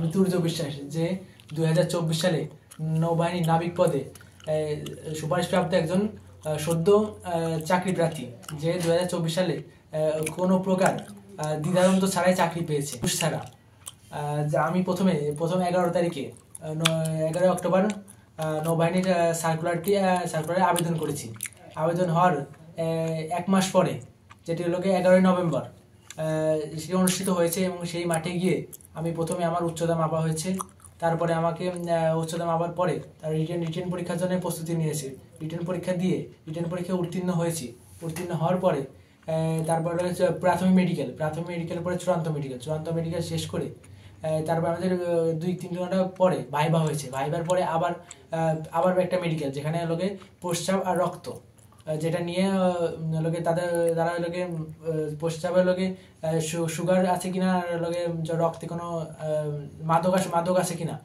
আমি তুর্য বিশ্বাস যে 2024 সালে নৌবাহিনীর নাবিক পদে সুপারিশপ্রাপ্ত একজন সদ্য চাকরি প্রার্থী, যে 2024 সালে কোনো প্রকার দ্বিধাদ্বন্দ্ব ছাড়াই চাকরি পেয়েছে, ঘুষ ছাড়া। যা আমি প্রথম 11 তারিখে 11 অক্টোবর নৌবাহিনীর সার্কুলারে আবেদন করেছি। আবেদন হওয়ার 1 মাস পরে, যেটি হলো 11 নভেম্বর, সেটি অনুষ্ঠিত হয়েছে এবং সেই মাঠে গিয়ে আমি প্রথমে আমার উচ্চতা মাপা হয়েছে। তারপরে আমাকে উচ্চতা মাপার পরে তার রিটেন পরীক্ষার জন্য প্রস্তুতি নিয়েছি। রিটেন পরীক্ষায় উত্তীর্ণ হয়েছি। উত্তীর্ণ হওয়ার পরে তারপরে প্রাথমিক মেডিকেল পরে চূড়ান্ত মেডিকেল শেষ করে তারপর আমাদের 2-3 ঘন্টা পরে ভাইভা হয়েছে। ভাইবার পরে আবার একটা মেডিকেল, যেখানে লোকে প্রস্রাব আর রক্ত, যেটা নিয়ে লোকে তারা লোকে প্রস্রাবের লোকে সুগার আছে কিনা, লোকে রক্তে কোনো মাদক আছে কিনা,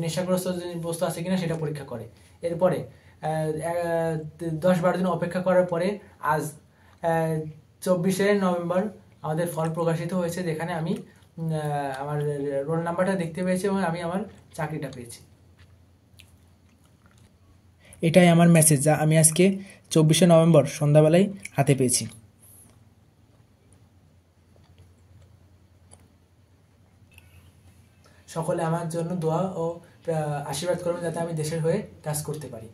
নেশাগ্রস্ত বস্তু আছে কিনা সেটা পরীক্ষা করে। এরপরে 10-12 দিন অপেক্ষা করার পরে আজ 24শে নভেম্বর আমাদের ফল প্রকাশিত হয়েছে, যেখানে আমি আমার রোল নাম্বারটা দেখতে পেয়েছি এবং আমি আমার চাকরিটা পেয়েছি। এটাই আমার মেসেজ, যা আমি আজকে 24শে নভেম্বর সন্ধ্যাবেলায় হাতে পেয়েছি। সকলে আমার জন্য দোয়া ও আশীর্বাদ করবেন, যাতে আমি দেশের হয়ে কাজ করতে পারি।